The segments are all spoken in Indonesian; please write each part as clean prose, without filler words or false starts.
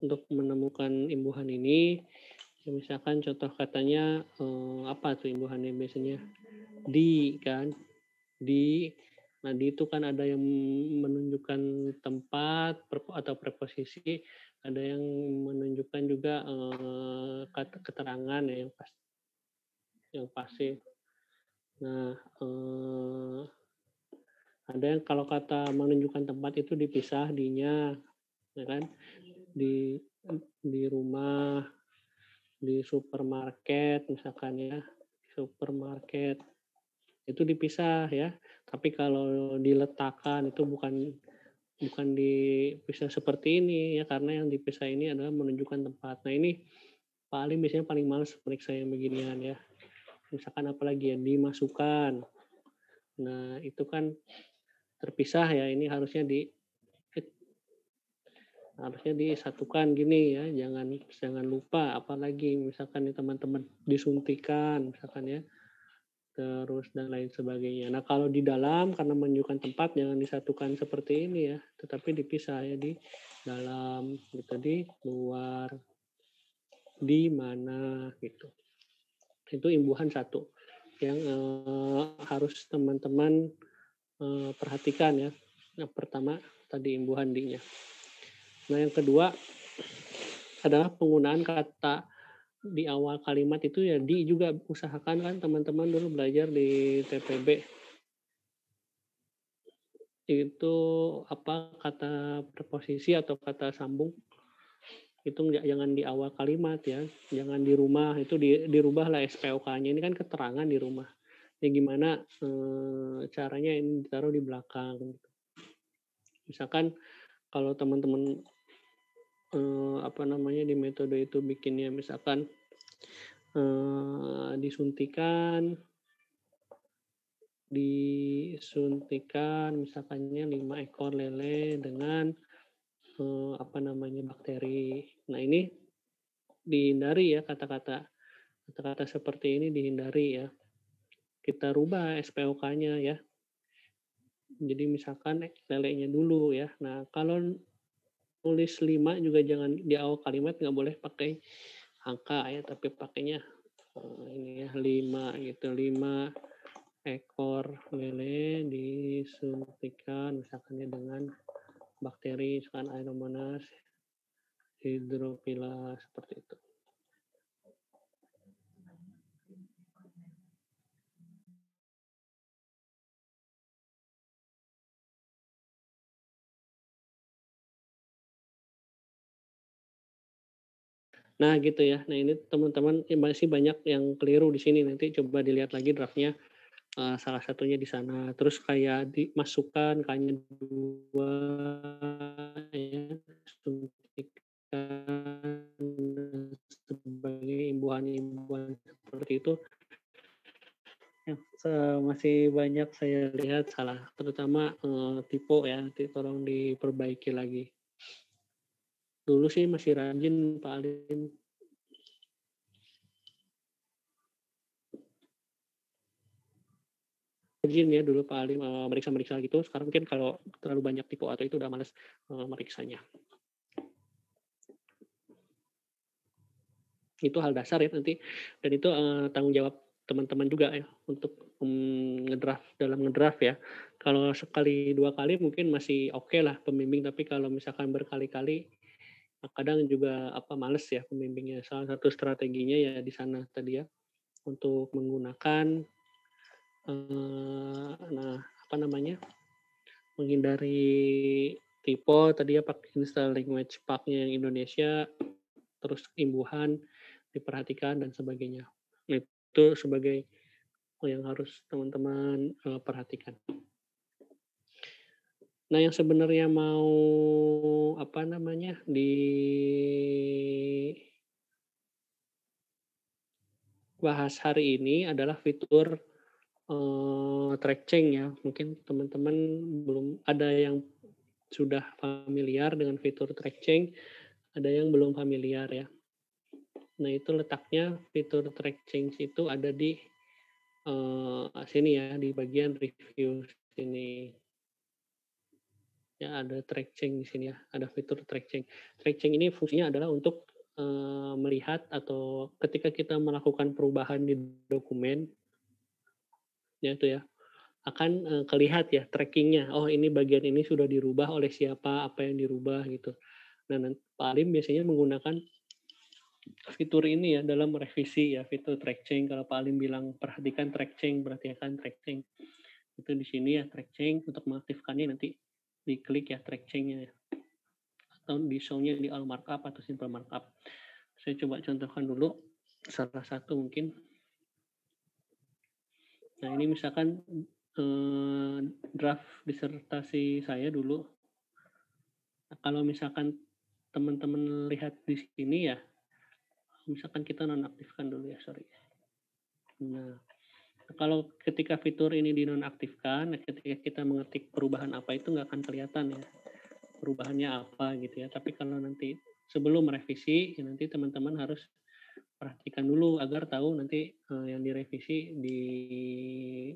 untuk menemukan imbuhan ini, ya misalkan contoh katanya, apa tuh imbuhannya biasanya? Di kan, di. Nah, di itu kan ada yang menunjukkan tempat atau preposisi, ada yang menunjukkan juga, kata keterangan ya yang pasif. Nah, ada yang kalau kata menunjukkan tempat itu dipisah di-nya, ya kan? Di di rumah, di supermarket misalkan ya, supermarket, itu dipisah ya. Tapi kalau diletakkan itu bukan bukan dipisah seperti ini ya, karena yang dipisah ini adalah menunjukkan tempat. Nah ini biasanya paling males periksa yang beginian ya. Misalkan apalagi ya, dimasukkan. Nah itu kan terpisah ya, ini harusnya disatukan gini ya, jangan jangan lupa. Apalagi misalkan nih teman-teman disuntikan misalkan ya, terus dan lain sebagainya. Nah kalau di dalam karena menunjukkan tempat jangan disatukan seperti ini ya, tetapi dipisah ya, di dalam gitu, di luar, di mana gitu. Itu imbuhan satu yang harus teman-teman perhatikan ya. Yang pertama tadi imbuhan di-nya. Nah yang kedua adalah penggunaan kata di awal kalimat itu ya, di juga usahakan kan teman-teman dulu belajar di TPB itu apa, kata preposisi atau kata sambung itu jangan di awal kalimat ya, jangan di rumah, itu dirubahlah SPOK-nya, ini kan keterangan di rumah. Ya gimana caranya ini ditaruh di belakang gitu. Misalkan kalau teman-teman di metode itu bikinnya misalkan disuntikan misalkannya 5 ekor lele dengan bakteri. Nah ini dihindari ya, kata-kata seperti ini dihindari ya. Kita rubah SPOK-nya ya. Jadi misalkan lelenya dulu ya. Nah kalau nulis 5 juga jangan di awal kalimat, nggak boleh pakai angka ya, tapi pakainya ini ya 5 gitu, 5 ekor lele disuntikan misalkannya dengan bakteri misalkan Aeromonas hydrophila seperti itu. Nah gitu ya. Nah ini teman-teman masih banyak yang keliru di sini, nanti coba dilihat lagi draft-nya, salah satunya di sana. Terus kayak dimasukkan K-nya 2 ya, suntikan sebagai imbuhan-imbuhan seperti itu, yang masih banyak saya lihat salah, terutama tipe ya, nanti tolong diperbaiki lagi. Dulu sih masih rajin Pak Alim. Rajin ya dulu Pak Alim meriksa-meriksa gitu, sekarang mungkin kalau terlalu banyak tipe atau itu udah males meriksanya. Itu hal dasar ya nanti, dan itu tanggung jawab teman-teman juga ya untuk dalam ngedraft ya. Kalau sekali 2 kali mungkin masih oke lah pembimbing, tapi kalau misalkan berkali-kali kadang juga males ya pembimbingnya. Salah satu strateginya ya di sana tadi ya, untuk menggunakan menghindari tipe tadi ya, pakai install language pack-nya yang Indonesia, terus imbuhan diperhatikan dan sebagainya. Itu sebagai yang harus teman-teman perhatikan. Nah yang sebenarnya mau dibahas hari ini adalah fitur track change ya. Mungkin teman-teman belum ada yang sudah familiar dengan fitur track change, ada yang belum familiar ya. Nah itu letaknya fitur track change itu ada di sini ya, di bagian review sini. Ya, ada track change di sini ya, ada fitur track change. Track change ini fungsinya adalah untuk melihat atau ketika kita melakukan perubahan di dokumen, ya itu ya, akan kelihat ya trackingnya. Oh ini bagian ini sudah dirubah oleh siapa, apa yang dirubah gitu. Nah, Pak Alim biasanya menggunakan fitur ini ya dalam revisi ya, fitur track change. Kalau Pak Alim bilang perhatikan track change, perhatikan track change. Itu di sini ya track change, untuk mengaktifkannya nanti diklik ya track change-nya ya. Atau di show-nya di all markup atau simple markup. Saya coba contohkan dulu salah satu mungkin. Nah, ini misalkan draft disertasi saya dulu. Nah, kalau misalkan teman-teman lihat di sini ya, misalkan kita nonaktifkan dulu ya, sorry. Nah, kalau ketika fitur ini dinonaktifkan, ketika kita mengetik perubahan apa itu nggak akan kelihatan ya, perubahannya apa gitu ya. Tapi kalau nanti sebelum merevisi, ya nanti teman-teman harus perhatikan dulu agar tahu nanti yang direvisi di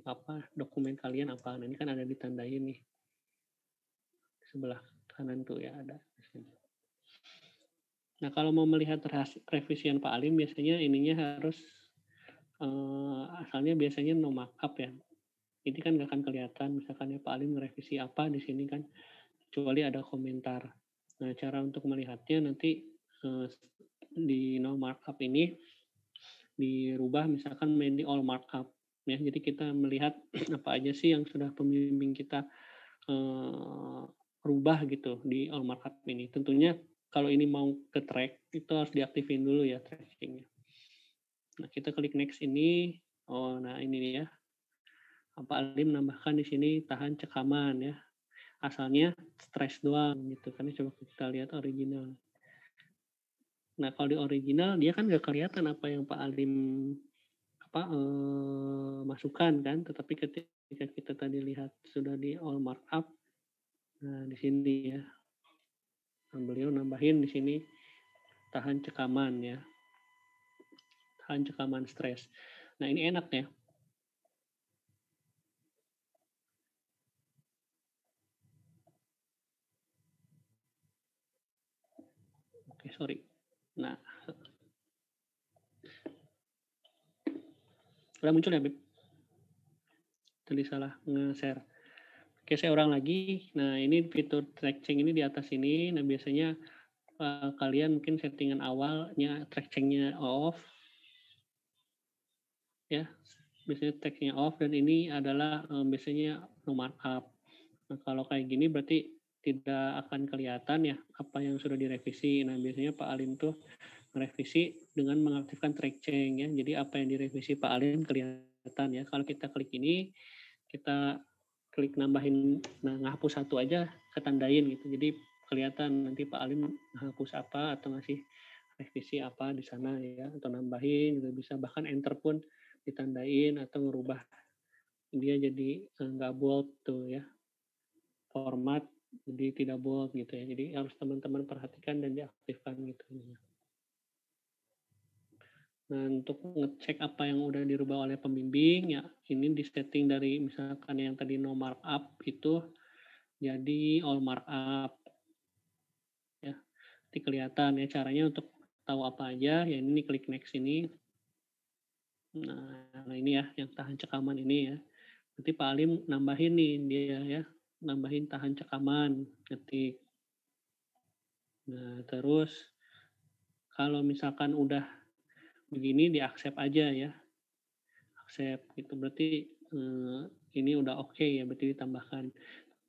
apa dokumen kalian apa. Nah, ini kan ada ditandain nih sebelah kanan tuh ya ada. Nah, kalau mau melihat revisian Pak Alim biasanya ininya harus asalnya biasanya no markup ya. Ini kan nggak akan kelihatan misalkan ya Pak Alim merevisi apa di sini kan, kecuali ada komentar. Nah, cara untuk melihatnya nanti di no markup ini dirubah misalkan main di all markup ya. Jadi kita melihat apa aja sih yang sudah pembimbing kita rubah gitu di all markup ini. Tentunya kalau ini mau ke track itu harus diaktifin dulu ya trackingnya. Nah, kita klik next ini. Oh, nah ini ya. Pak Alim menambahkan di sini tahan cekaman ya. Asalnya stress doang gitu kan. Coba kita lihat original. Nah, kalau di original dia kan nggak kelihatan apa yang Pak Alim masukkan kan, tetapi ketika kita tadi lihat sudah di all markup, nah di sini ya, beliau nambahin di sini tahan cekaman ya, tahan cekaman stres. Nah ini enak ya. Oke, sorry. Nah, udah muncul ya, Bib? Tadi salah nge-share. Oke, saya ulang lagi. Nah, ini fitur track change ini di atas ini. Nah, biasanya kalian mungkin settingan awalnya track change-nya off. Ya, biasanya track-nya off dan ini adalah biasanya no markup. Nah, kalau kayak gini berarti tidak akan kelihatan ya apa yang sudah direvisi. Nah, biasanya Pak Alim tuh merevisi dengan mengaktifkan track change ya. Jadi apa yang direvisi Pak Alim kelihatan ya. Kalau kita klik ini, kita klik nambahin, nah ngapus satu aja ketandain gitu. Jadi kelihatan nanti Pak Alim hapus apa atau ngasih revisi apa di sana ya, atau nambahin juga bisa, bahkan enter pun ditandain atau ngerubah dia jadi nggak bold tuh ya, format jadi tidak bold gitu ya. Jadi harus teman-teman perhatikan dan diaktifkan gitu. Nah, untuk ngecek apa yang udah dirubah oleh pembimbing ya, ini di setting dari misalkan yang tadi no markup itu jadi all markup ya. Nanti kelihatan ya caranya untuk tahu apa aja ya, ini klik next ini. Nah, ini ya yang tahan cekaman ini ya. Nanti Pak Alim nambahin nih dia ya, nambahin tahan cekaman, ketik. Nah, terus kalau misalkan udah begini di accept aja ya. Accept gitu berarti ini udah oke ya, berarti ditambahkan.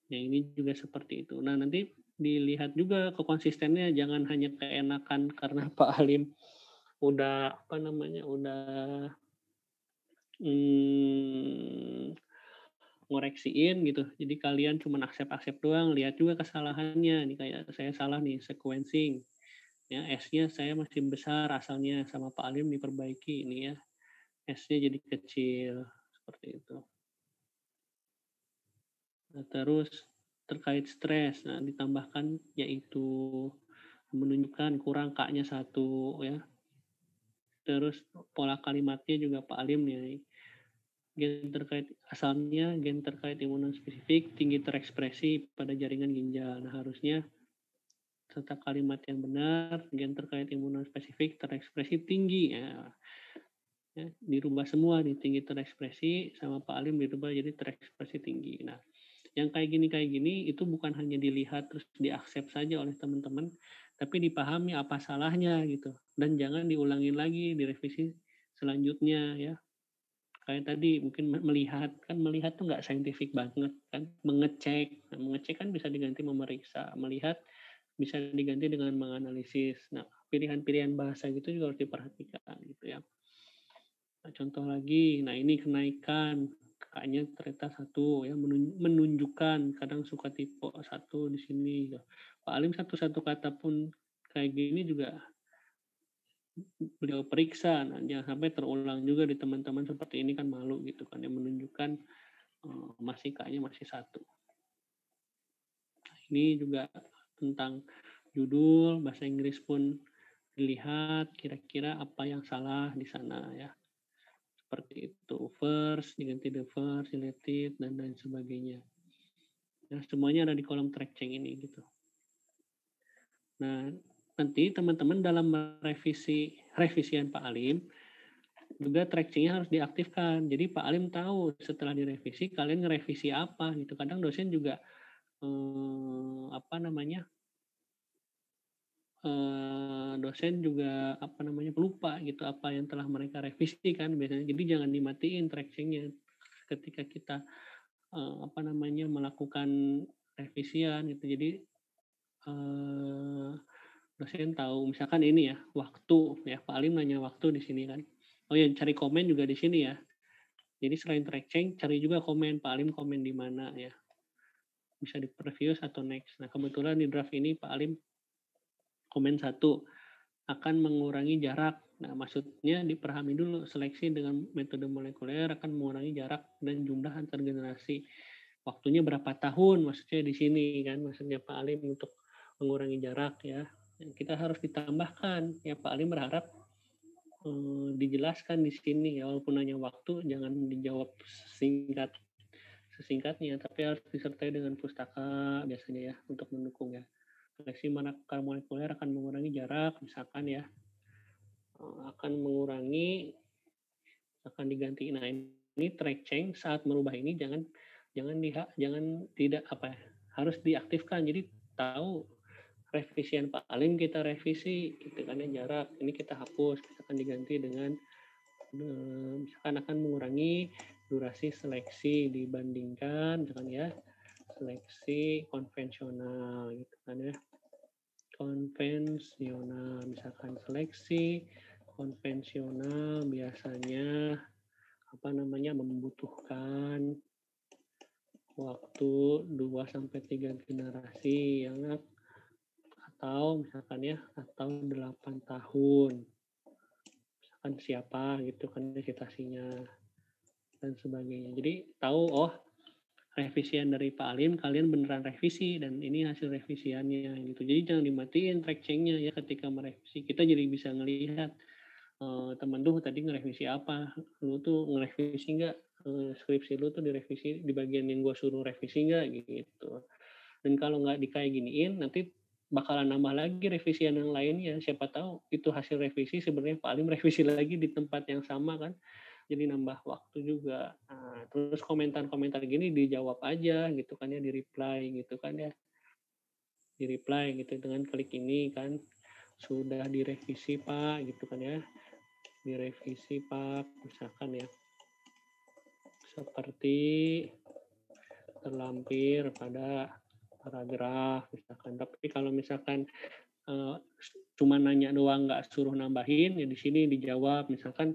Ya ini juga seperti itu. Nah, nanti dilihat juga kekonsistennya, jangan hanya keenakan karena Pak Alim udah apa namanya, udah ngoreksiin gitu. Jadi kalian cuma accept doang, lihat juga kesalahannya. Nih kayak saya salah nih sequencing. Ya, S-nya saya masih besar asalnya, sama Pak Alim diperbaiki ini ya. S-nya jadi kecil seperti itu. Nah, terus terkait stres, nah ditambahkan yaitu menunjukkan kurang K-nya 1 ya. Terus pola kalimatnya juga Pak Alim nih gen terkait asalnya gen terkait imunospesifik tinggi terekspresi pada jaringan ginjal. Nah, harusnya serta kalimat yang benar, gen terkait imunospesifik terekspresi tinggi. Ya, dirubah semua nih, tinggi terekspresi sama Pak Alim dirubah jadi terekspresi tinggi. Nah, yang kayak gini itu bukan hanya dilihat terus diaksep saja oleh teman-teman, tapi dipahami apa salahnya gitu. Dan jangan diulangin lagi, direvisi selanjutnya ya. Kayak tadi mungkin melihat, kan melihat tuh nggak saintifik banget kan, mengecek. Nah, mengecek kan bisa diganti memeriksa, melihat bisa diganti dengan menganalisis. Nah, pilihan-pilihan bahasa gitu juga harus diperhatikan gitu ya. Nah, contoh lagi, nah ini kenaikan, kakaknya ternyata satu ya, menunjukkan, kadang suka tipe satu di sini. Ya. Pak Alim satu-satu kata pun kayak gini juga beliau periksa, nah jangan sampai terulang juga di teman-teman seperti ini kan malu gitu kan, yang menunjukkan masih kayaknya masih satu. Nah, ini juga tentang judul, bahasa Inggris pun dilihat kira-kira apa yang salah di sana ya. Seperti itu, first diganti the first, related dan lain sebagainya. Nah, semuanya ada di kolom track change ini gitu. Nah, nanti teman-teman dalam revisian Pak Alim juga track change-nya harus diaktifkan. Jadi Pak Alim tahu setelah direvisi kalian ngerevisi apa gitu. Kadang dosen juga dosen juga lupa gitu apa yang telah mereka revisi kan biasanya. Jadi jangan dimatiin track change-nya ketika kita melakukan revisian gitu. Jadi dosen tahu misalkan ini ya waktu ya, Pak Alim nanya waktu di sini kan. Oh ya, cari komen juga di sini ya. Jadi selain track change cari juga komen, Pak Alim komen di mana ya. Bisa di previous atau next. Nah, kebetulan di draft ini Pak Alim komen satu, akan mengurangi jarak. Nah, maksudnya dipahami dulu, seleksi dengan metode molekuler akan mengurangi jarak dan jumlah antar generasi. Waktunya berapa tahun? Maksudnya di sini kan, maksudnya Pak Alim untuk mengurangi jarak ya. Kita harus ditambahkan ya, Pak Alim berharap dijelaskan di sini ya, walaupun hanya waktu jangan dijawab sesingkatnya, tapi harus disertai dengan pustaka biasanya ya untuk mendukung ya. Seleksi marker molekuler akan mengurangi jarak, misalkan ya, akan diganti. Nah, ini track change saat merubah ini jangan tidak harus diaktifkan. Jadi tahu revisian Pak Alim kita revisi gitu kan ya, jarak ini kita hapus, kita akan diganti dengan misalkan akan mengurangi durasi seleksi dibandingkan misalkan ya seleksi konvensional gitu kan ya, konvensional misalkan seleksi konvensional biasanya membutuhkan waktu 2-3 generasi yang atau misalkan ya atau 8 tahun misalkan siapa gitu kan citasinya dan sebagainya. Jadi tahu revisian dari Pak Alim kalian beneran revisi dan ini hasil revisiannya gitu. Jadi jangan dimatiin track change-nya ya ketika merevisi. Kita jadi bisa ngelihat teman tuh tadi ngerevisi apa, lu tuh ngerevisi nggak skripsi lu tuh direvisi di bagian yang gue suruh revisi nggak gitu. Dan kalau nggak kayak giniin nanti bakalan nambah lagi revisian yang lainnya. Siapa tahu itu hasil revisi sebenarnya Pak Alim revisi lagi di tempat yang sama kan. Jadi nambah waktu juga. Nah, terus komentar-komentar gini dijawab aja gitu kan ya, di reply gitu kan ya. Di reply gitu dengan klik ini kan. Sudah direvisi Pak gitu kan ya. Direvisi Pak misalkan ya. Seperti terlampir pada paragraf misalkan. Tapi kalau misalkan cuma nanya doang nggak suruh nambahin ya di sini dijawab misalkan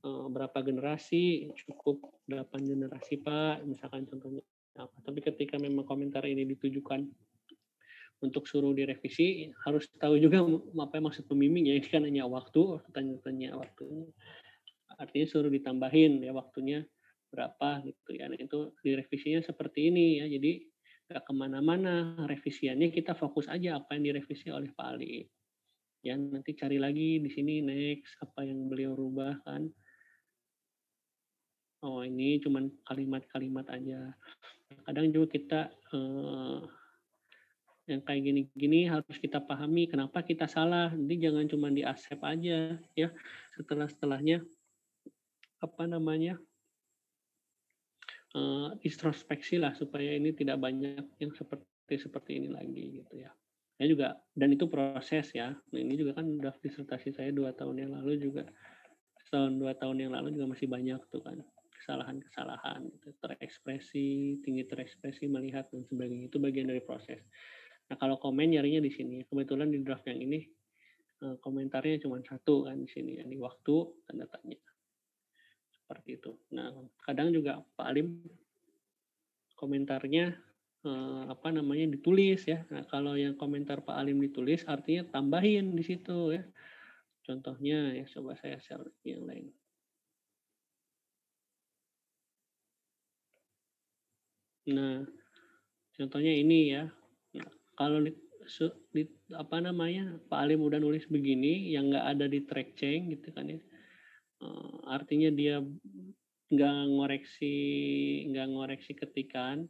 berapa generasi, cukup 8 generasi Pak misalkan contohnya apa. Tapi ketika memang komentar ini ditujukan untuk suruh direvisi harus tahu juga apa yang maksud pembimbing ya, ini kan hanya waktu, tanya waktunya artinya suruh ditambahin ya waktunya berapa gitu ya. Nah, itu direvisinya seperti ini ya, jadi nggak kemana-mana revisiannya, kita fokus aja apa yang direvisi oleh Pak Ali ya. Nanti cari lagi di sini next apa yang beliau rubah kan. oh ini cuman kalimat-kalimat aja. Kadang juga kita, yang kayak gini-gini harus kita pahami kenapa kita salah. Jadi jangan cuma di-accept aja ya, setelahnya apa namanya, introspeksi lah supaya ini tidak banyak yang seperti seperti ini lagi gitu ya. Saya juga dan itu proses ya. Nah ini juga kan draft disertasi saya 2 tahun yang lalu juga, setahun 2 tahun yang lalu juga masih banyak tuh kan kesalahan-kesalahan gitu, terekspresi, tinggi terekspresi, melihat dan sebagainya, itu bagian dari proses. Nah kalau komen nyarinya di sini, kebetulan di draft yang ini, komentarnya cuma satu kan di sini ya, di waktu, tanda tanya, seperti itu. Nah kadang juga Pak Alim komentarnya, apa namanya, ditulis ya. Nah, kalau yang komentar Pak Alim ditulis, artinya tambahin di situ ya. Contohnya ya, coba saya share yang lain. Nah, contohnya ini ya. Nah, kalau di apa namanya, Pak Alim udah nulis begini, yang nggak ada di track change gitu kan ya. Artinya dia ngoreksi nggak ngoreksi ketikan,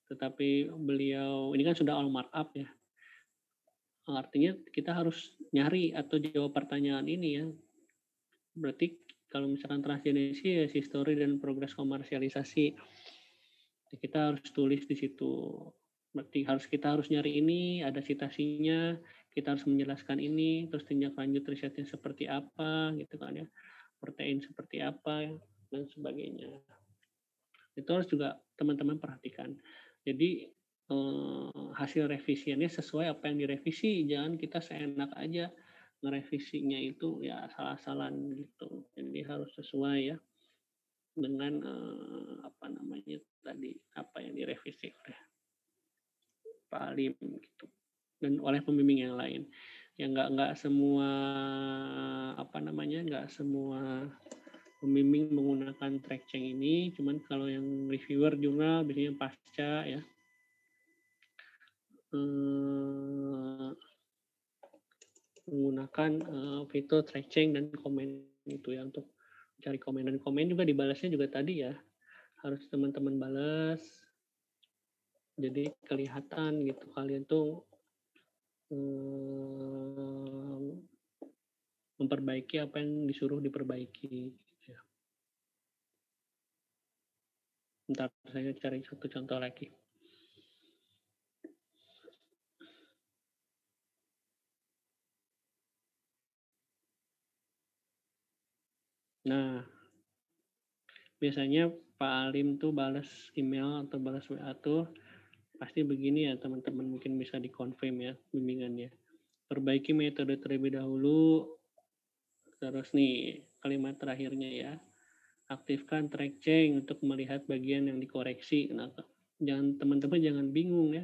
tetapi beliau ini kan sudah all markup ya. Artinya kita harus nyari atau jawab pertanyaan ini ya. Berarti kalau misalkan transgenesis ya history dan progres komersialisasi. Kita harus tulis di situ. Berarti kita harus nyari ini, ada citasinya, kita harus menjelaskan ini, terus tindak lanjut risetnya seperti apa gitu kan ya. Protein seperti apa dan sebagainya. Itu harus juga teman-teman perhatikan. Jadi hasil revisiannya sesuai apa yang direvisi, jangan kita seenak aja ngerevisinya itu ya salah-salahan gitu. Jadi harus sesuai ya dengan apa namanya tadi, apa yang direvisi oleh Pak Alim gitu dan oleh pembimbing yang lain. Ya nggak semua apa namanya, nggak semua pembimbing menggunakan track change ini, cuman kalau yang reviewer jurnal biasanya pasca ya, menggunakan fitur track change dan komen itu ya untuk cari komen, dan komen juga dibalasnya juga tadi ya harus teman-teman balas, jadi kelihatan gitu kalian tuh memperbaiki apa yang disuruh diperbaiki gitu ya. Ntar saya cari satu contoh lagi. Nah, biasanya Pak Alim tuh balas email atau balas WA tuh pasti begini ya teman-teman, mungkin bisa dikonfirm ya bimbingannya. Perbaiki metode terlebih dahulu, terus nih kalimat terakhirnya ya, aktifkan track change untuk melihat bagian yang dikoreksi. Nah, teman-teman jangan bingung ya,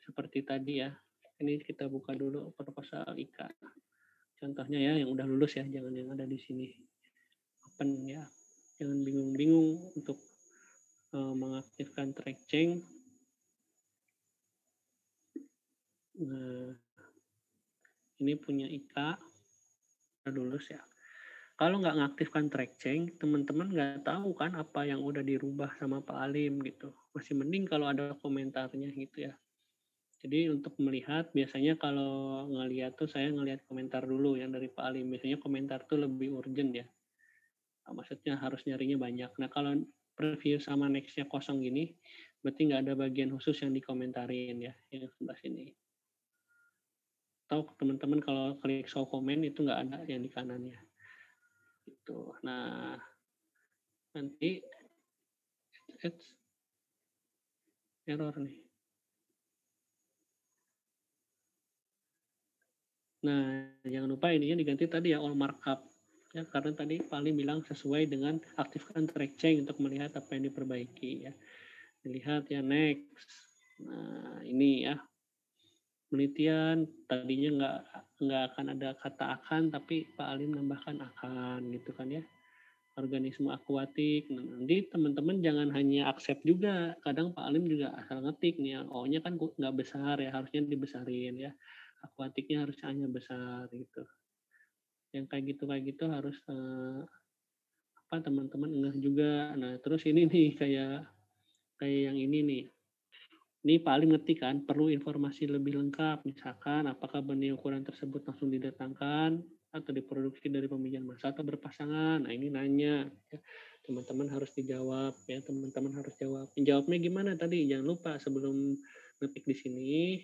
seperti tadi ya. Ini kita buka dulu proposal IKA. Contohnya ya yang udah lulus ya, jangan yang ada di sini. Open ya. Jangan bingung-bingung untuk mengaktifkan track change. Nah, ini punya IKA udah lulus ya. Kalau nggak ngaktifkan track change, teman-teman nggak tahu kan apa yang udah dirubah sama Pak Alim gitu. Masih mending kalau ada komentarnya gitu ya. Jadi untuk melihat, biasanya kalau ngelihat tuh saya ngelihat komentar dulu yang dari Pak Alim. Biasanya komentar tuh lebih urgent ya. Nah, maksudnya harus nyarinya banyak. Nah kalau preview sama nextnya kosong gini, berarti nggak ada bagian khusus yang dikomentarin ya, yang sebelah sini. Atau teman-teman kalau klik show comment itu nggak ada yang di kanannya. Gitu. Nah nanti error nih. Nah, jangan lupa ininya diganti tadi ya all markup. Ya, karena tadi paling bilang sesuai dengan aktifkan track change untuk melihat apa yang diperbaiki ya. Dilihat ya next. Nah, ini ya. Penelitian tadinya nggak akan ada kata akan, tapi Pak Alim nambahkan akan gitu kan ya. Organisme akuatik. Nah, nanti teman-teman jangan hanya accept juga. Kadang Pak Alim juga asal ngetik nih, O-nya kan nggak besar ya, harusnya dibesarin ya. Akuatiknya harusnya hanya besar gitu. Yang kayak gitu harus apa, teman-teman ngeh juga. Nah, terus ini nih kayak kayak yang ini nih. Ini Pak Ali ngerti kan, perlu informasi lebih lengkap, misalkan apakah benih ukuran tersebut langsung didatangkan atau diproduksi dari pemilihan massa atau berpasangan. Nah, ini nanya, ya. Teman-teman harus dijawab, ya. Teman-teman harus jawab. Jawabnya gimana tadi? Jangan lupa sebelum ngetik di sini,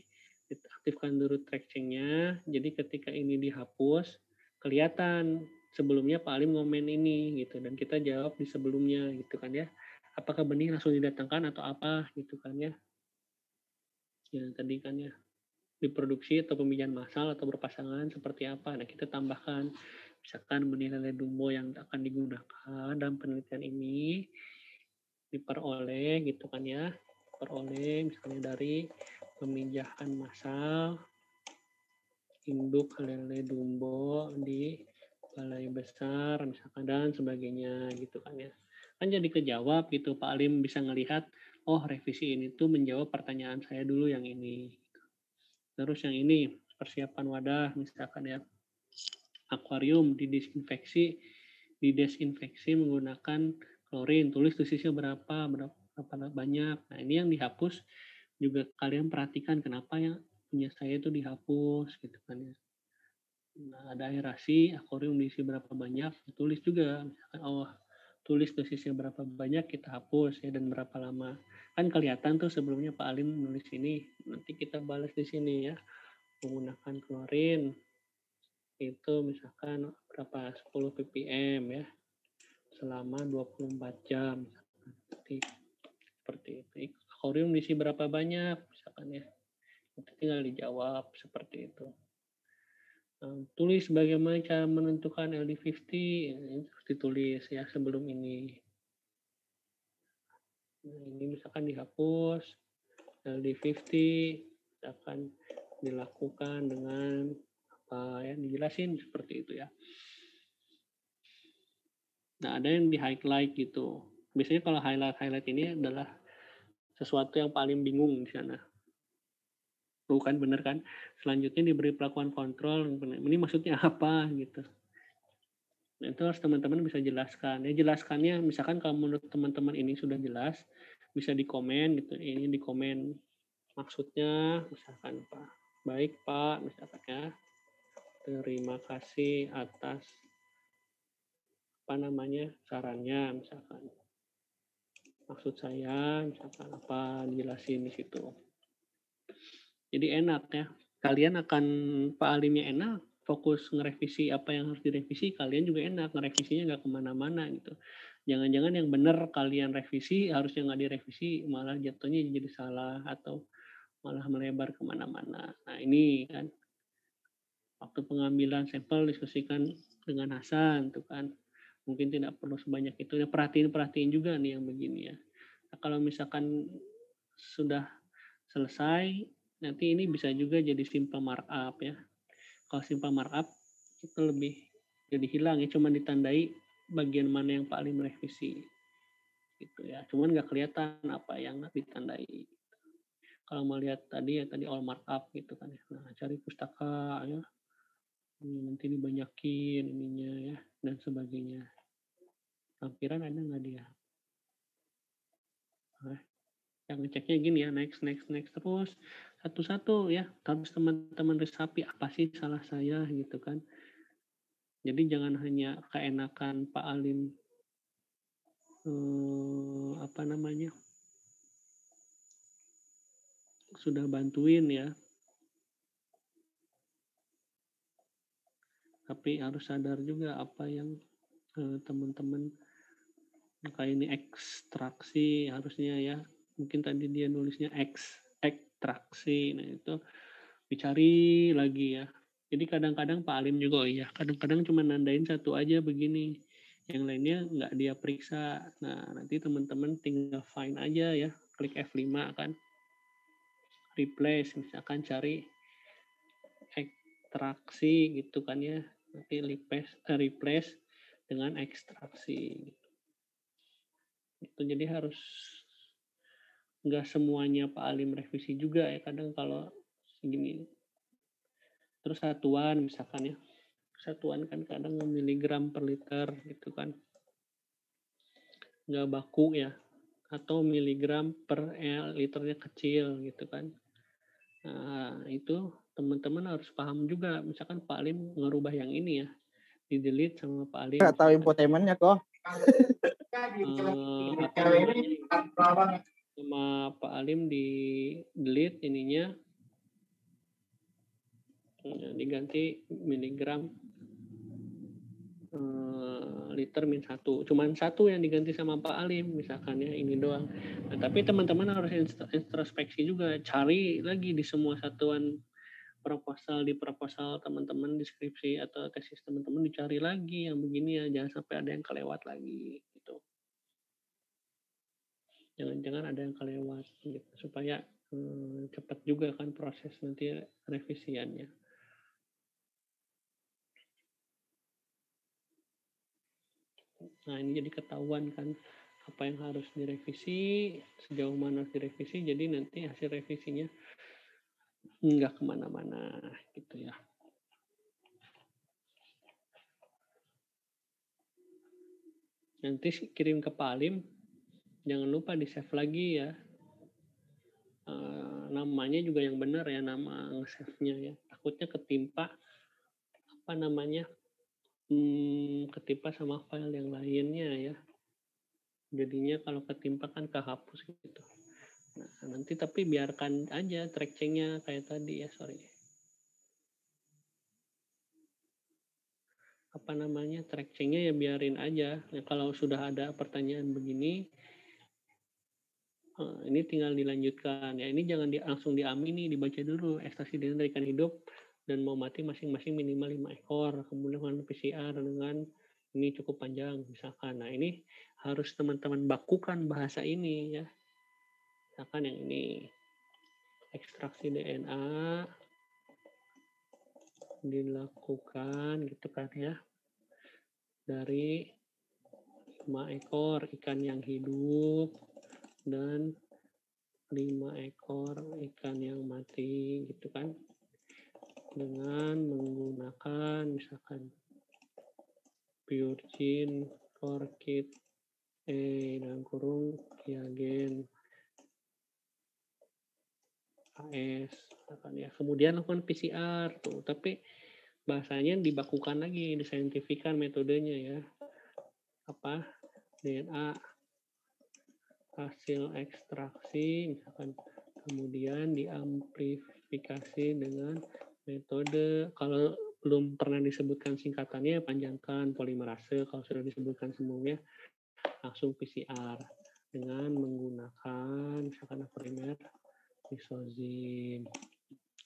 aktifkan dulu tracking-nya. Jadi ketika ini dihapus, kelihatan sebelumnya Pak Ali ngomen ini gitu, dan kita jawab di sebelumnya gitu kan ya. Apakah benih langsung didatangkan atau apa gitu kan ya. Yang tadi kan ya, diproduksi atau pemilihan massal atau berpasangan seperti apa. Nah, kita tambahkan misalkan benih lele dumbo yang akan digunakan dalam penelitian ini diperoleh gitu kan ya. Peroleh misalnya dari pemijahan massal induk lele dumbo di balai besar misalkan dan sebagainya gitu kan ya. Kan jadi kejawab gitu, Pak Alim bisa ngelihat, oh revisi ini tuh menjawab pertanyaan saya dulu yang ini. Terus yang ini, persiapan wadah misalkan ya, akuarium didesinfeksi menggunakan klorin, tulis dosisnya berapa banyak. Nah, ini yang dihapus juga kalian perhatikan kenapa yang punya saya itu dihapus gitu kan ya. Nah, ada aerasi, akuarium diisi berapa banyak, tulis juga misalkan tulis dosisnya berapa banyak, kita hapus ya, dan berapa lama. Kan kelihatan tuh sebelumnya Pak Alim nulis ini, nanti kita balas di sini ya. Menggunakan klorin itu misalkan berapa 10 ppm ya selama 24 jam seperti itu. Akuarium diisi berapa banyak misalkan ya, itu tinggal dijawab seperti itu. Tulis bagaimana cara menentukan LD50, ini harus ditulis ya sebelum ini. Nah, ini misalkan dihapus, LD50 akan dilakukan dengan apa ya, dijelasin seperti itu ya. Nah, ada yang di highlight gitu. Biasanya kalau highlight ini adalah sesuatu yang paling bingung di sana. Bukan bener kan? Selanjutnya diberi pelakuan kontrol. Ini maksudnya apa gitu. Nah, itu harus teman-teman bisa jelaskan. Ya, jelaskannya misalkan kalau menurut teman-teman ini sudah jelas, bisa dikomen gitu. Ini dikomen maksudnya misalkan Pak. Baik Pak, misalkan ya. Terima kasih atas sarannya misalkan. Maksud saya misalkan apa, dijelasin di situ. Jadi enak ya. Kalian akan, Pak Alimnya enak, fokus ngerevisi apa yang harus direvisi, kalian juga enak, ngerevisinya nggak kemana-mana gitu. Jangan-jangan yang benar kalian revisi, harusnya nggak direvisi, malah jatuhnya jadi salah, atau malah melebar kemana-mana. Nah ini kan, waktu pengambilan sampel diskusikan dengan Hasan, tuh kan. Mungkin tidak perlu sebanyak itu. Ya, perhatiin juga nih yang begini ya. Nah, kalau misalkan sudah selesai, nanti ini bisa juga jadi simple markup ya. Kalau simple markup itu lebih jadi hilang ya, cuma ditandai bagian mana yang paling merevisi gitu ya. Cuman nggak kelihatan apa yang ditandai. Kalau mau lihat tadi ya, tadi all markup gitu kan ya. Nah, cari pustaka ya. Nanti dibanyakin ininya ya, dan sebagainya. Lampiran ada nggak dia? Nah, yang ngeceknya gini ya, next terus satu-satu ya, harus teman-teman resapi apa sih salah saya gitu kan. Jadi jangan hanya keenakan Pak Alim sudah bantuin ya, tapi harus sadar juga apa yang teman-teman kayak ini ekstraksi harusnya ya. Mungkin tadi dia nulisnya ekstraksi, nah itu dicari lagi ya. Jadi kadang-kadang Pak Alim juga kadang-kadang cuma nandain satu aja begini, yang lainnya nggak dia periksa. Nah nanti teman-teman tinggal find aja ya, klik F5 kan, replace misalkan cari ekstraksi gitu kan ya, nanti replace dengan ekstraksi itu. Jadi harus nggak semuanya Pak Alim revisi juga ya, kadang kalau segini. Terus satuan misalkan ya, satuan kan kadang miligram per liter gitu kan. nggak baku ya, atau miligram per liternya kecil gitu kan. Nah, itu teman-teman harus paham juga, misalkan Pak Alim ngerubah yang ini ya, di-delete sama Pak Alim Nggak tahu misalkan. infotainmentnya kok. Apa namanya, sama Pak Alim di-delete ininya, diganti miligram liter -1. Cuman 1 yang diganti sama Pak Alim misalkan ya, ini doang. Nah, tapi teman-teman harus introspeksi juga, cari lagi di semua satuan proposal, di proposal teman-teman, deskripsi atau tesis teman-teman, dicari lagi yang begini ya, jangan sampai ada yang kelewat lagi gitu. Jangan-jangan ada yang kelewat gitu, supaya cepat juga kan proses nanti revisiannya. Nah, ini jadi ketahuan kan apa yang harus direvisi, sejauh mana harus direvisi, jadi nanti hasil revisinya nggak kemana-mana gitu ya. Nanti kirim ke Pak Alim, jangan lupa di save lagi ya. Namanya juga yang benar ya, nama nge-save-nya ya. Takutnya ketimpa apa namanya, ketimpa sama file yang lainnya ya. Jadinya kalau ketimpa kan kehapus gitu. Nah, nanti tapi biarkan aja track change-nya kayak tadi ya, sorry. Apa namanya, track change-nya ya biarin aja. Nah, kalau sudah ada pertanyaan begini, ini tinggal dilanjutkan. Ya, ini jangan langsung diamini, dibaca dulu. Ekstraksi DNA dari ikan hidup dan mau mati masing-masing minimal 5 ekor. Kemudian PCR dengan ini cukup panjang misalkan. Nah, ini harus teman-teman bakukan bahasa ini ya. Misalkan yang ini, ekstraksi DNA dilakukan gitu kan ya, dari 5 ekor ikan yang hidup dan 5 ekor ikan yang mati gitu kan, dengan menggunakan misalkan Purgin core kit dalam kurung Kiagen AS misalkan ya. Kemudian lakukan PCR tuh, tapi bahasanya dibakukan lagi, discientifikan metodenya ya. Apa? DNA hasil ekstraksi misalkan, kemudian diamplifikasi dengan metode, kalau belum pernah disebutkan singkatannya panjangkan, polimerase. Kalau sudah disebutkan semuanya langsung PCR dengan menggunakan misalkan polimer lisozim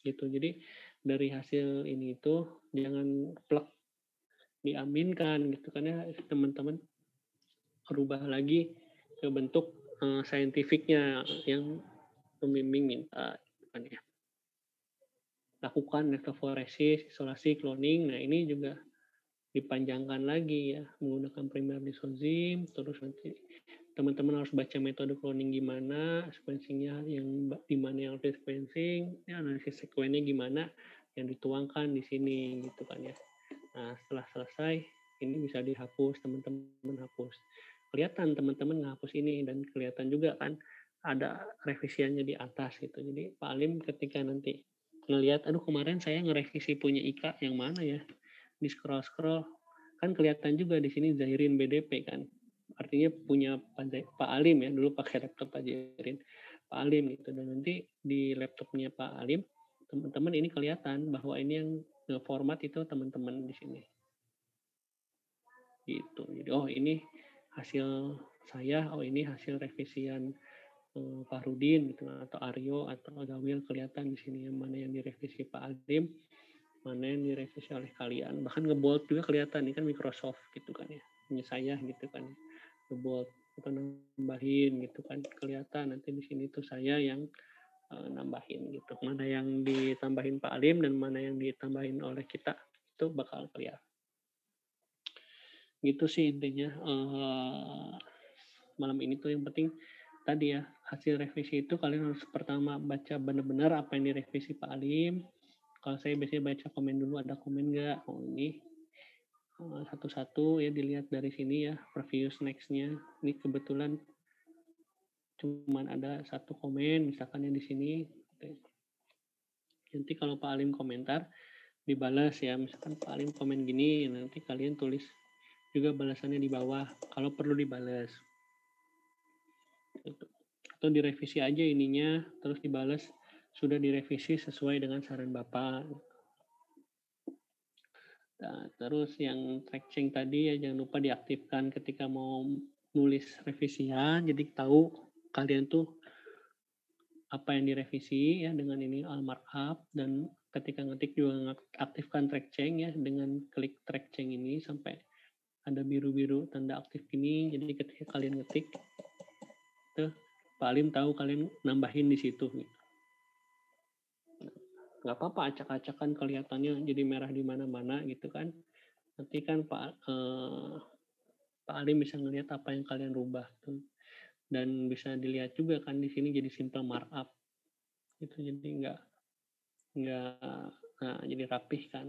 gitu. Jadi dari hasil ini itu jangan plek diaminkan gitu kan ya, teman-teman rubah lagi ke bentuk saintifiknya yang pembimbing minta kan ya. Lakukan elektroforesis, isolasi, cloning. Nah, ini juga dipanjangkan lagi ya, menggunakan primer lisozim. Terus nanti teman-teman harus baca metode cloning gimana, sequencingnya yang di mana yang harus sequencing, ya, analisis sekuennya gimana yang dituangkan di sini gitu kan ya. Nah, setelah selesai ini bisa dihapus, teman-teman hapus. Kelihatan teman-teman ngehapus ini dan kelihatan juga kan ada revisiannya di atas gitu. Jadi Pak Alim ketika nanti ngelihat, aduh kemarin saya ngerevisi punya Ika yang mana ya, di scroll kan kelihatan juga di sini Zahirin BDP kan, artinya punya Pak Alim ya, dulu pakai laptop Pak Zahirin, Pak Alim gitu. Dan nanti di laptopnya Pak Alim, teman-teman ini kelihatan bahwa ini yang format itu teman-teman di sini gitu. Jadi oh ini hasil saya, oh ini hasil revisian Fahrudin gitu, atau Aryo atau Gawil, kelihatan di sini yang mana yang direvisi Pak Adim, mana yang direvisi oleh kalian. Bahkan ngebold juga kelihatan, ini kan Microsoft gitu kan ya, punya saya gitu kan, ngebold atau nambahin gitu kan, kelihatan nanti di sini tuh saya yang nambahin gitu, mana yang ditambahin Pak Alim dan mana yang ditambahin oleh kita itu bakal kelihatan. Gitu sih intinya. Malam ini tuh yang penting tadi ya, hasil revisi itu kalian harus pertama baca benar-benar apa yang direvisi Pak Alim. Kalau saya biasanya baca komen dulu, ada komen nggak, oh ini satu-satu ya, dilihat dari sini ya, previous next-nya. Ini kebetulan cuman ada satu komen, misalkan di sini. Nanti kalau Pak Alim komentar, dibalas ya. Misalkan Pak Alim komen gini, nanti kalian tulis juga balasannya di bawah, kalau perlu dibalas. Atau direvisi aja ininya, terus dibalas, sudah direvisi sesuai dengan saran Bapak. Nah, terus yang track change tadi ya jangan lupa diaktifkan ketika mau nulis revisian, jadi tahu kalian tuh apa yang direvisi ya dengan ini all markup, dan ketika ngetik juga aktifkan track change ya dengan klik track change ini sampai ada biru-biru tanda aktif ini, jadi ketika kalian ngetik tuh Pak Alim tahu kalian nambahin di situ gitu. Nggak apa-apa acak-acakan kelihatannya jadi merah di mana-mana gitu kan. Nanti kan Pak Alim bisa ngelihat apa yang kalian rubah tuh. Dan bisa dilihat juga kan di sini jadi simple markup. Itu jadi nggak jadi rapih kan.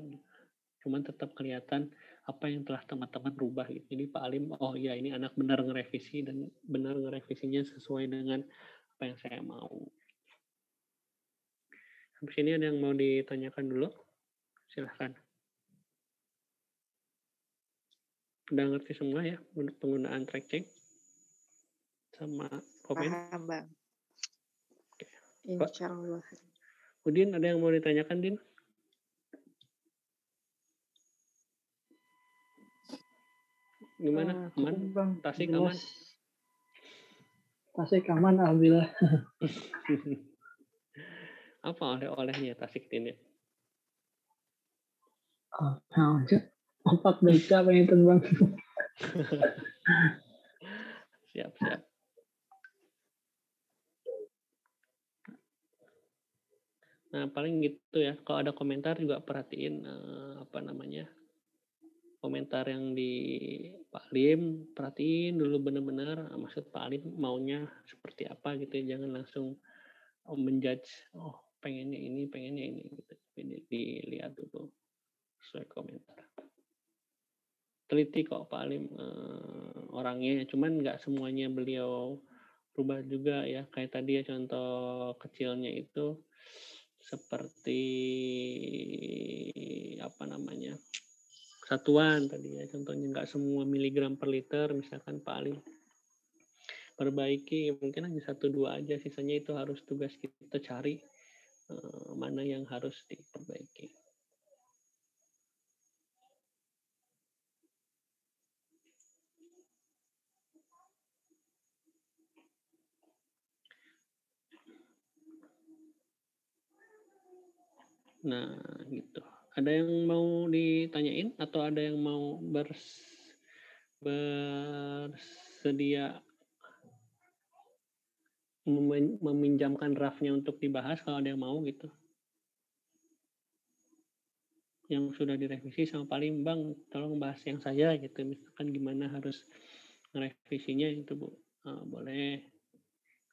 Cuman tetap kelihatan apa yang telah teman-teman rubah gitu. Jadi Pak Alim, oh iya ini anak benar ngerevisi dan benar ngerevisinya sesuai dengan apa yang saya mau. Habis ini ada yang mau ditanyakan dulu? Silahkan. Udah ngerti semua ya penggunaan track change sama komen? Paham, Bang. Insya Allah. Udin, ada yang mau ditanyakan, Din? Gimana? Aman? Bang. Tasik Jelas. aman? Tasik aman, alhamdulillah. Apa oleh-olehnya Tasik, Din ya? Oh, empat beca pengen itu, Bang. Siap. Nah, paling gitu ya. Kalau ada komentar juga perhatiin komentar yang di Pak Alim, perhatiin dulu benar-benar maksud Pak Alim maunya seperti apa gitu ya. Jangan langsung menjudge, oh pengennya ini gitu. Dilihat dulu sesuai komentar. Teliti kok Pak Alim orangnya, cuman nggak semuanya beliau rubah juga ya. Kayak tadi ya contoh kecilnya itu seperti satuan tadi ya, contohnya nggak semua miligram per liter, misalkan Pak Alim perbaiki mungkin hanya 1-2 aja, sisanya itu harus tugas kita cari mana yang harus diperbaiki. Nah, gitu. Ada yang mau ditanyain atau ada yang mau bersedia meminjamkan draftnya untuk dibahas kalau ada yang mau gitu? Yang sudah direvisi sama paling Bang, tolong bahas yang saya gitu. Misalkan gimana harus ngerevisinya itu Bu. Boleh.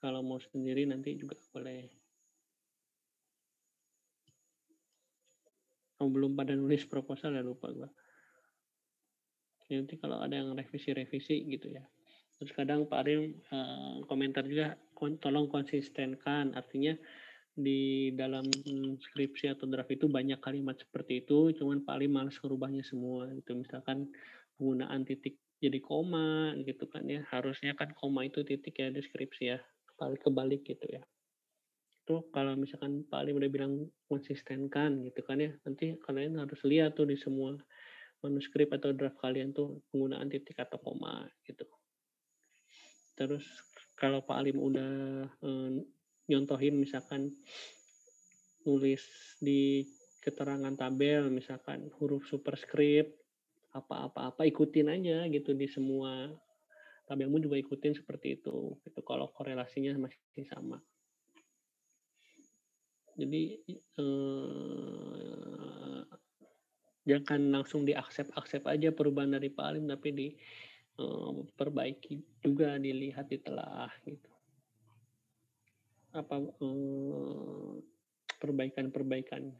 Kalau mau sendiri nanti juga boleh. Belum pada nulis proposal ya, lupa gua. Nanti kalau ada yang revisi gitu ya. Terus kadang Pak Arim komentar juga, tolong konsistenkan. Artinya di dalam skripsi atau draft itu banyak kalimat seperti itu, cuman Pak Arim malas merubahnya semua. Gitu. Misalkan penggunaan titik jadi koma gitu kan ya. Harusnya kan koma itu titik ya deskripsi ya. Kebalik gitu ya. Itu kalau misalkan Pak Alim udah bilang konsistenkan gitu kan ya, nanti kalian harus lihat tuh di semua manuskrip atau draft kalian tuh penggunaan titik atau koma gitu. Terus kalau Pak Alim udah nyontohin misalkan nulis di keterangan tabel misalkan huruf superscript apa-apa ikutin aja gitu di semua tabelmu juga ikutin seperti itu gitu kalau korelasinya masih sama. Jadi jangan langsung diaksep aja perubahan dari Pak Alim, tapi diperbaiki juga, dilihat, ditelah gitu. Apa perbaikan-perbaikannya.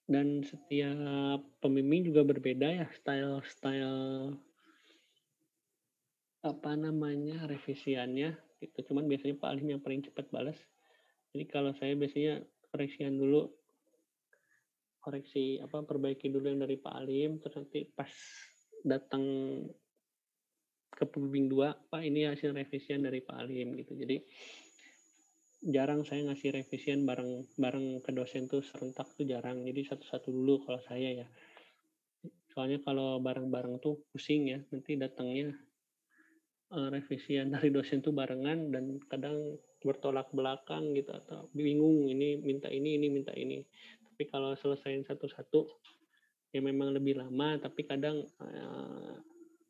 Dan setiap pembimbing juga berbeda ya style revisiannya gitu. Cuman biasanya Pak Alim yang paling cepat balas. Jadi kalau saya biasanya perbaiki dulu yang dari Pak Alim, terus nanti pas datang ke pembimbing 2, Pak ini hasil revisian dari Pak Alim gitu. Jadi jarang saya ngasih revisian bareng ke dosen tuh serentak tuh jarang. Jadi satu-satu dulu kalau saya ya. Soalnya kalau bareng-bareng tuh pusing ya, nanti datangnya revisian dari dosen tuh barengan dan kadang bertolak belakang gitu atau bingung ini minta ini minta ini. Tapi kalau selesaiin satu-satu ya memang lebih lama, tapi kadang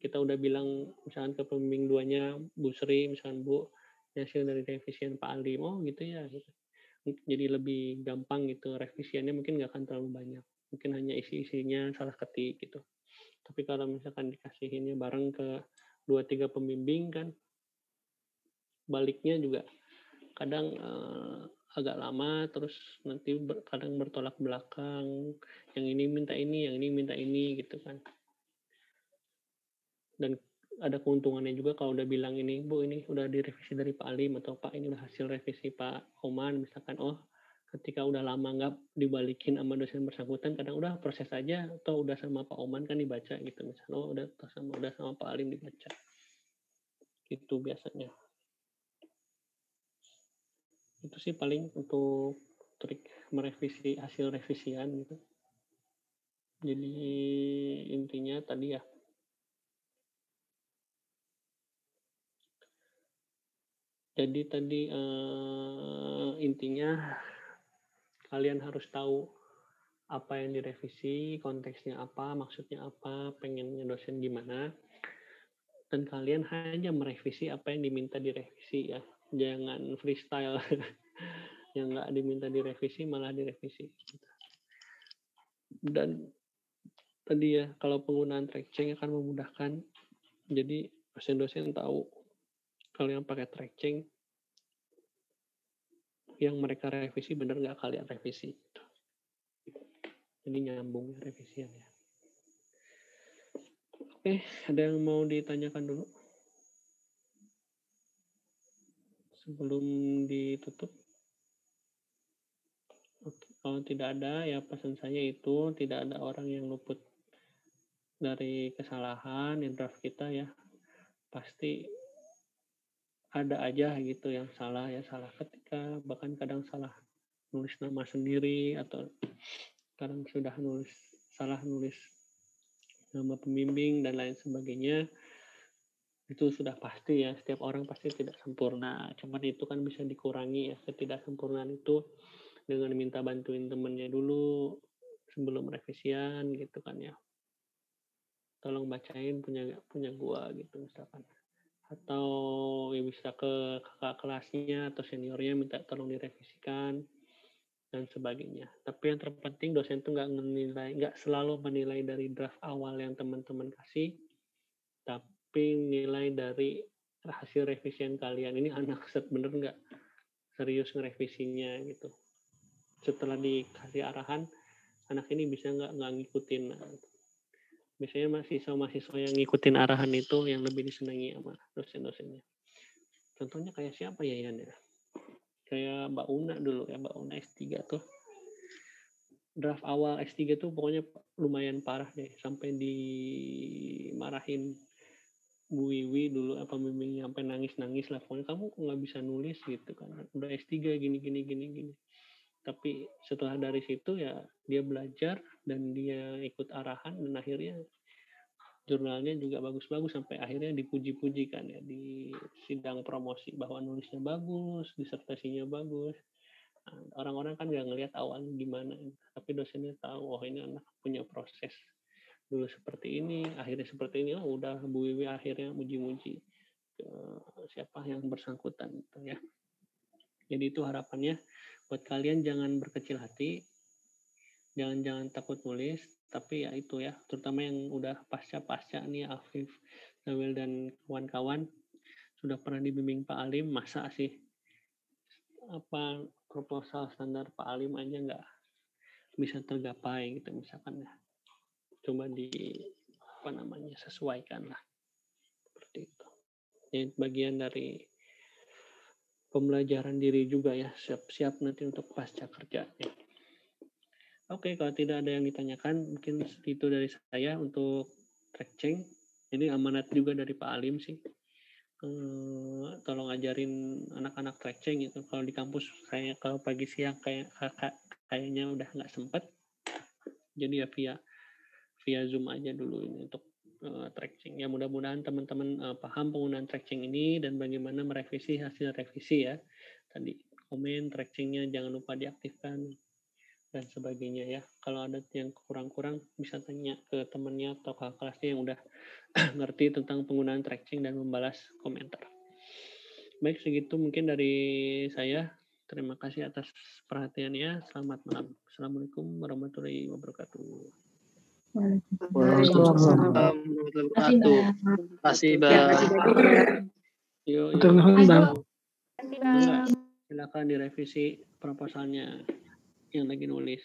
kita udah bilang misalkan ke pembimbing 2-nya Bu Sri misalkan Bu hasil dari revisian Pak Alim, oh gitu ya gitu. Jadi lebih gampang gitu, revisiannya mungkin nggak akan terlalu banyak, mungkin hanya isi-isinya salah ketik gitu. Tapi kalau misalkan dikasihinnya bareng ke 2-3 pembimbing kan baliknya juga kadang agak lama, terus nanti kadang bertolak belakang, yang ini minta ini gitu kan. Dan ada keuntungannya juga kalau udah bilang ini Bu ini udah direvisi dari Pak Alim atau Pak ini udah hasil revisi Pak Oman misalkan, oh ketika udah lama nggak dibalikin sama dosen bersangkutan kadang udah proses aja atau udah sama Pak Oman kan dibaca gitu misalnya, oh udah sama Pak Alim dibaca gitu biasanya. Itu sih paling untuk trik merevisi hasil revisian gitu. Jadi intinya tadi ya intinya kalian harus tahu apa yang direvisi, konteksnya apa, maksudnya apa, pengennya dosen gimana, dan kalian hanya merevisi apa yang diminta direvisi ya, jangan freestyle yang nggak diminta direvisi malah direvisi. Dan tadi ya kalau penggunaan track change akan memudahkan, jadi dosen-dosen tahu kalau yang pakai track change yang mereka revisi benar nggak kalian revisi. Jadi nyambung ya revisiannya. Oke, ada yang mau ditanyakan dulu sebelum ditutup? Oke, kalau tidak ada ya pesan saya itu tidak ada orang yang luput dari kesalahan di draft kita ya. Pasti ada aja gitu yang salah ya, salah ketika, bahkan kadang salah nulis nama sendiri atau kadang sudah salah nulis nama pembimbing dan lain sebagainya. Itu sudah pasti ya, setiap orang pasti tidak sempurna, cuman itu kan bisa dikurangi ya ketidaksempurnaan itu dengan minta bantuin temennya dulu sebelum revisian gitu kan ya, tolong bacain punya gua gitu misalkan, atau ya bisa ke kakak kelasnya atau seniornya minta tolong direvisikan dan sebagainya. Tapi yang terpenting dosen tuh nggak selalu menilai dari draft awal yang teman-teman kasih, tapi nilai dari hasil revisian kalian. Ini anak bener nggak serius ngerevisinya gitu. Setelah dikasih arahan, anak ini bisa nggak ngikutin. Biasanya mahasiswa yang ngikutin arahan itu yang lebih disenangi sama dosen-dosennya. Contohnya kayak siapa ya Yan ya? Kayak Mbak Una dulu ya, Mbak Una S3 tuh. Draft awal S3 tuh pokoknya lumayan parah deh, sampai dimarahin Bu Wiwi dulu apa bimbingnya sampai nangis lah, pokoknya kamu nggak bisa nulis gitu kan, udah S3 gini. Tapi setelah dari situ ya dia belajar dan dia ikut arahan dan akhirnya jurnalnya juga bagus-bagus sampai akhirnya dipuji-puji kan ya di sidang promosi bahwa nulisnya bagus, disertasinya bagus. Nah, orang-orang kan nggak ngelihat awalnya gimana, tapi dosennya tahu oh ini anak punya proses dulu seperti ini, akhirnya seperti ini, oh udah Bu Wiwi akhirnya muji-muji ke siapa yang bersangkutan gitu ya. Jadi itu harapannya buat kalian, jangan berkecil hati, jangan takut nulis, tapi ya itu ya, terutama yang udah pasca nih Afif, Nawil dan kawan-kawan sudah pernah dibimbing Pak Alim, masa sih apa proposal standar Pak Alim aja nggak bisa tergapai gitu misalkan ya. Coba sesuaikan lah seperti itu. Ini bagian dari pembelajaran diri juga ya, siap-siap nanti untuk pasca kerja. Ya. Oke, kalau tidak ada yang ditanyakan, mungkin itu dari saya untuk track change. Ini amanat juga dari Pak Alim sih. Tolong ajarin anak-anak track change itu. Kalau di kampus saya kalau pagi siang kayaknya udah nggak sempat. Jadi ya via Zoom aja dulu ini untuk track change. Ya mudah-mudahan teman-teman paham penggunaan track change ini dan bagaimana merevisi hasil revisi ya. Tadi komen track change-nya jangan lupa diaktifkan dan sebagainya ya. Kalau ada yang kurang-kurang bisa tanya ke temannya atau kakak kelasnya yang udah ngerti tentang penggunaan tracking dan membalas komentar. Baik, segitu mungkin dari saya. Terima kasih atas perhatiannya. Selamat malam. Assalamualaikum warahmatullahi wabarakatuh. Waalaikumsalam warahmatullahi wabarakatuh. Terima kasih, Bang. Yuk. Silakan direvisi proposalnya yang lagi nulis.